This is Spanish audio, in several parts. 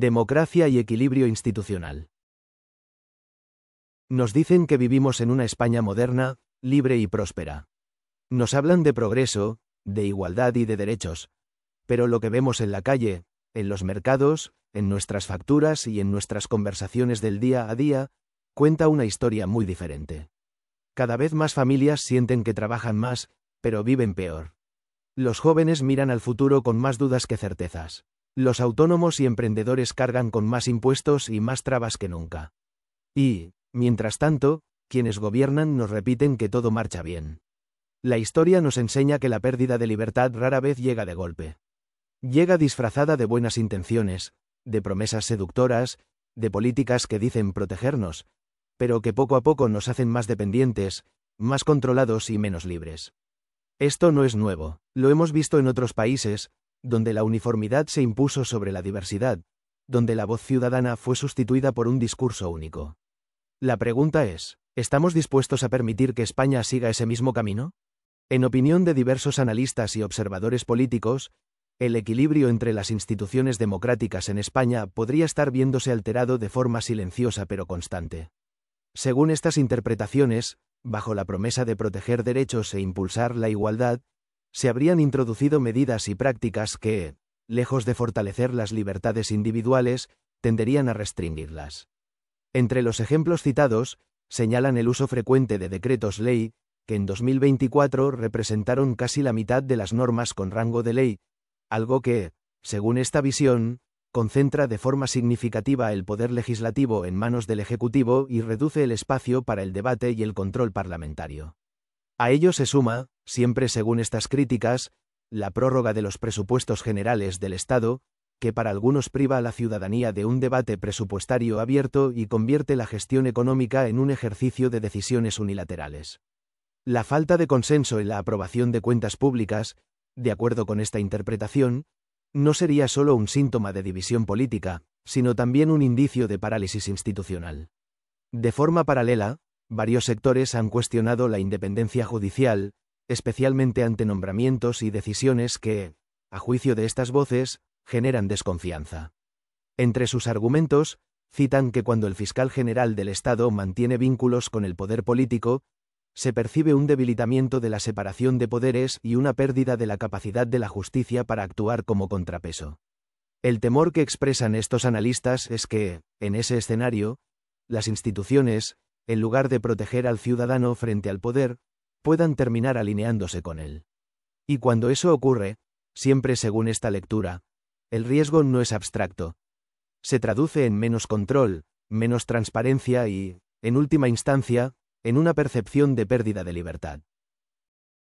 Democracia y equilibrio institucional. Nos dicen que vivimos en una España moderna, libre y próspera. Nos hablan de progreso, de igualdad y de derechos. Pero lo que vemos en la calle, en los mercados, en nuestras facturas y en nuestras conversaciones del día a día, cuenta una historia muy diferente. Cada vez más familias sienten que trabajan más, pero viven peor. Los jóvenes miran al futuro con más dudas que certezas. Los autónomos y emprendedores cargan con más impuestos y más trabas que nunca. Y, mientras tanto, quienes gobiernan nos repiten que todo marcha bien. La historia nos enseña que la pérdida de libertad rara vez llega de golpe. Llega disfrazada de buenas intenciones, de promesas seductoras, de políticas que dicen protegernos, pero que poco a poco nos hacen más dependientes, más controlados y menos libres. Esto no es nuevo, lo hemos visto en otros países, donde la uniformidad se impuso sobre la diversidad, donde la voz ciudadana fue sustituida por un discurso único. La pregunta es, ¿estamos dispuestos a permitir que España siga ese mismo camino? En opinión de diversos analistas y observadores políticos, el equilibrio entre las instituciones democráticas en España podría estar viéndose alterado de forma silenciosa pero constante. Según estas interpretaciones, bajo la promesa de proteger derechos e impulsar la igualdad, se habrían introducido medidas y prácticas que, lejos de fortalecer las libertades individuales, tenderían a restringirlas. Entre los ejemplos citados, señalan el uso frecuente de decretos ley, que en 2024 representaron casi la mitad de las normas con rango de ley, algo que, según esta visión, concentra de forma significativa el poder legislativo en manos del Ejecutivo y reduce el espacio para el debate y el control parlamentario. A ello se suma, siempre según estas críticas, la prórroga de los presupuestos generales del Estado, que para algunos priva a la ciudadanía de un debate presupuestario abierto y convierte la gestión económica en un ejercicio de decisiones unilaterales. La falta de consenso en la aprobación de cuentas públicas, de acuerdo con esta interpretación, no sería solo un síntoma de división política, sino también un indicio de parálisis institucional. De forma paralela, varios sectores han cuestionado la independencia judicial, especialmente ante nombramientos y decisiones que, a juicio de estas voces, generan desconfianza. Entre sus argumentos, citan que cuando el fiscal general del Estado mantiene vínculos con el poder político, se percibe un debilitamiento de la separación de poderes y una pérdida de la capacidad de la justicia para actuar como contrapeso. El temor que expresan estos analistas es que, en ese escenario, las instituciones, en lugar de proteger al ciudadano frente al poder, puedan terminar alineándose con él. Y cuando eso ocurre, siempre según esta lectura, el riesgo no es abstracto. Se traduce en menos control, menos transparencia y, en última instancia, en una percepción de pérdida de libertad.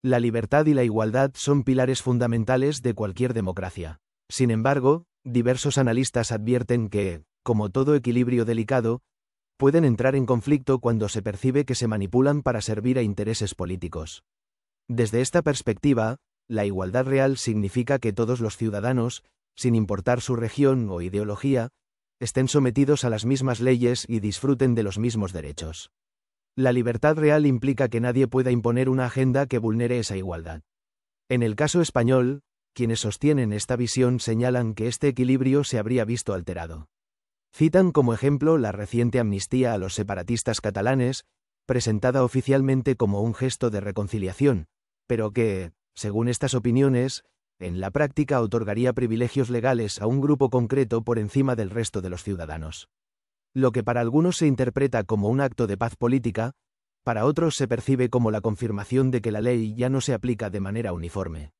La libertad y la igualdad son pilares fundamentales de cualquier democracia. Sin embargo, diversos analistas advierten que, como todo equilibrio delicado, pueden entrar en conflicto cuando se percibe que se manipulan para servir a intereses políticos. Desde esta perspectiva, la igualdad real significa que todos los ciudadanos, sin importar su región o ideología, estén sometidos a las mismas leyes y disfruten de los mismos derechos. La libertad real implica que nadie pueda imponer una agenda que vulnere esa igualdad. En el caso español, quienes sostienen esta visión señalan que este equilibrio se habría visto alterado. Citan como ejemplo la reciente amnistía a los separatistas catalanes, presentada oficialmente como un gesto de reconciliación, pero que, según estas opiniones, en la práctica otorgaría privilegios legales a un grupo concreto por encima del resto de los ciudadanos. Lo que para algunos se interpreta como un acto de paz política, para otros se percibe como la confirmación de que la ley ya no se aplica de manera uniforme.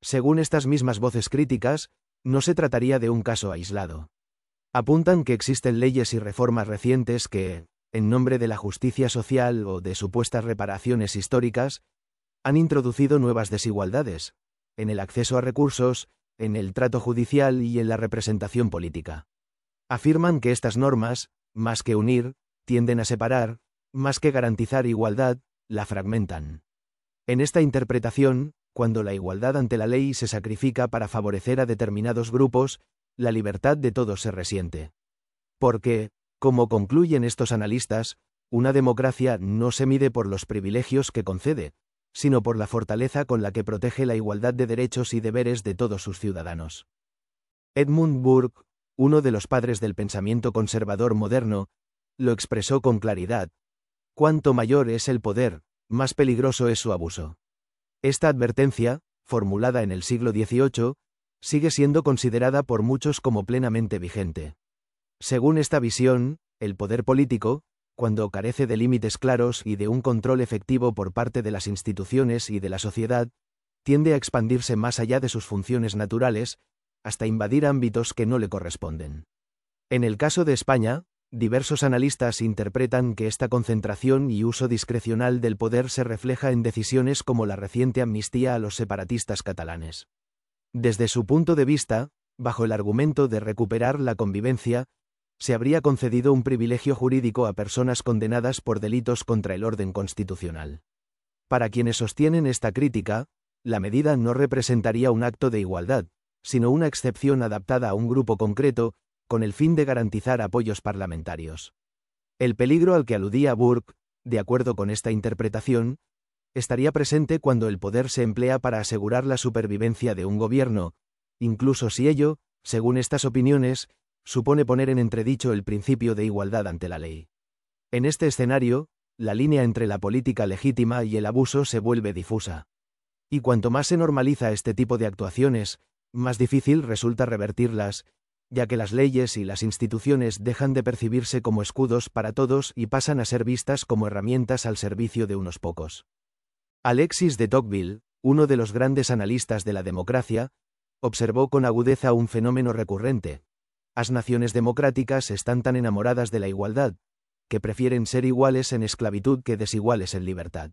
Según estas mismas voces críticas, no se trataría de un caso aislado. Apuntan que existen leyes y reformas recientes que, en nombre de la justicia social o de supuestas reparaciones históricas, han introducido nuevas desigualdades, en el acceso a recursos, en el trato judicial y en la representación política. Afirman que estas normas, más que unir, tienden a separar, más que garantizar igualdad, la fragmentan. En esta interpretación, cuando la igualdad ante la ley se sacrifica para favorecer a determinados grupos, la libertad de todos se resiente. Porque, como concluyen estos analistas, una democracia no se mide por los privilegios que concede, sino por la fortaleza con la que protege la igualdad de derechos y deberes de todos sus ciudadanos. Edmund Burke, uno de los padres del pensamiento conservador moderno, lo expresó con claridad: cuanto mayor es el poder, más peligroso es su abuso. Esta advertencia, formulada en el siglo XVIII, sigue siendo considerada por muchos como plenamente vigente. Según esta visión, el poder político, cuando carece de límites claros y de un control efectivo por parte de las instituciones y de la sociedad, tiende a expandirse más allá de sus funciones naturales, hasta invadir ámbitos que no le corresponden. En el caso de España, diversos analistas interpretan que esta concentración y uso discrecional del poder se refleja en decisiones como la reciente amnistía a los separatistas catalanes. Desde su punto de vista, bajo el argumento de recuperar la convivencia, se habría concedido un privilegio jurídico a personas condenadas por delitos contra el orden constitucional. Para quienes sostienen esta crítica, la medida no representaría un acto de igualdad, sino una excepción adaptada a un grupo concreto, con el fin de garantizar apoyos parlamentarios. El peligro al que aludía Burke, de acuerdo con esta interpretación, estaría presente cuando el poder se emplea para asegurar la supervivencia de un gobierno, incluso si ello, según estas opiniones, supone poner en entredicho el principio de igualdad ante la ley. En este escenario, la línea entre la política legítima y el abuso se vuelve difusa. Y cuanto más se normaliza este tipo de actuaciones, más difícil resulta revertirlas, ya que las leyes y las instituciones dejan de percibirse como escudos para todos y pasan a ser vistas como herramientas al servicio de unos pocos. Alexis de Tocqueville, uno de los grandes analistas de la democracia, observó con agudeza un fenómeno recurrente: las naciones democráticas están tan enamoradas de la igualdad, que prefieren ser iguales en esclavitud que desiguales en libertad.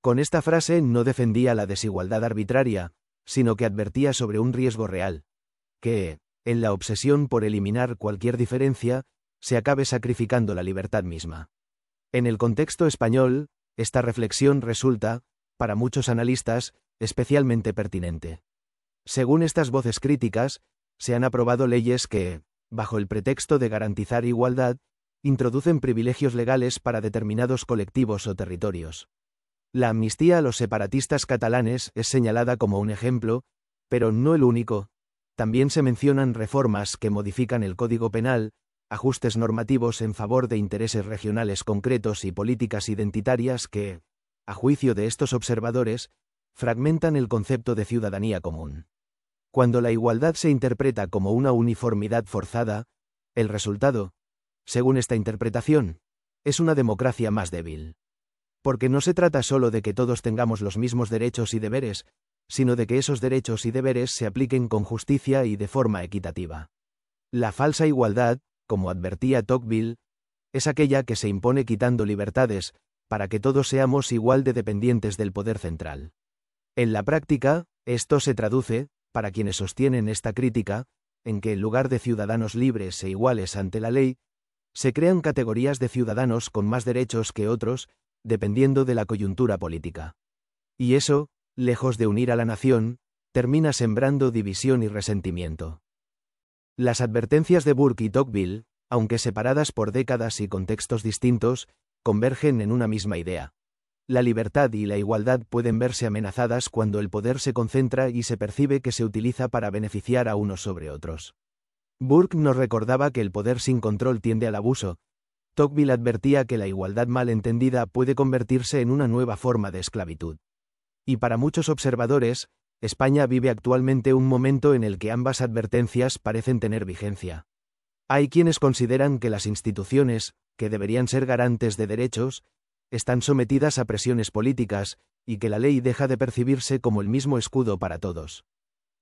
Con esta frase no defendía la desigualdad arbitraria, sino que advertía sobre un riesgo real: que, en la obsesión por eliminar cualquier diferencia, se acabe sacrificando la libertad misma. En el contexto español, esta reflexión resulta, para muchos analistas, especialmente pertinente. Según estas voces críticas, se han aprobado leyes que, bajo el pretexto de garantizar igualdad, introducen privilegios legales para determinados colectivos o territorios. La amnistía a los separatistas catalanes es señalada como un ejemplo, pero no el único. También se mencionan reformas que modifican el Código Penal, ajustes normativos en favor de intereses regionales concretos y políticas identitarias que, a juicio de estos observadores, fragmentan el concepto de ciudadanía común. Cuando la igualdad se interpreta como una uniformidad forzada, el resultado, según esta interpretación, es una democracia más débil. Porque no se trata solo de que todos tengamos los mismos derechos y deberes, sino de que esos derechos y deberes se apliquen con justicia y de forma equitativa. La falsa igualdad, como advertía Tocqueville, es aquella que se impone quitando libertades, para que todos seamos igual de dependientes del poder central. En la práctica, esto se traduce, para quienes sostienen esta crítica, en que en lugar de ciudadanos libres e iguales ante la ley, se crean categorías de ciudadanos con más derechos que otros, dependiendo de la coyuntura política. Y eso, lejos de unir a la nación, termina sembrando división y resentimiento. Las advertencias de Burke y Tocqueville, aunque separadas por décadas y contextos distintos, convergen en una misma idea. La libertad y la igualdad pueden verse amenazadas cuando el poder se concentra y se percibe que se utiliza para beneficiar a unos sobre otros. Burke nos recordaba que el poder sin control tiende al abuso. Tocqueville advertía que la igualdad mal entendida puede convertirse en una nueva forma de esclavitud. Y para muchos observadores, España vive actualmente un momento en el que ambas advertencias parecen tener vigencia. Hay quienes consideran que las instituciones, que deberían ser garantes de derechos, están sometidas a presiones políticas, y que la ley deja de percibirse como el mismo escudo para todos.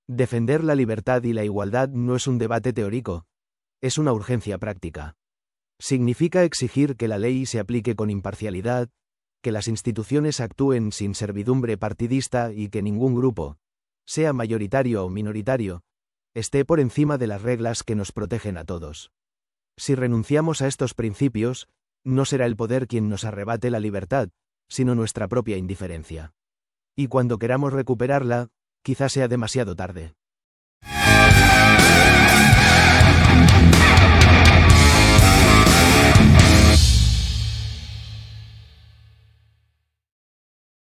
Defender la libertad y la igualdad no es un debate teórico, es una urgencia práctica. Significa exigir que la ley se aplique con imparcialidad, que las instituciones actúen sin servidumbre partidista y que ningún grupo, sea mayoritario o minoritario, esté por encima de las reglas que nos protegen a todos. Si renunciamos a estos principios, no será el poder quien nos arrebate la libertad, sino nuestra propia indiferencia. Y cuando queramos recuperarla, quizá sea demasiado tarde.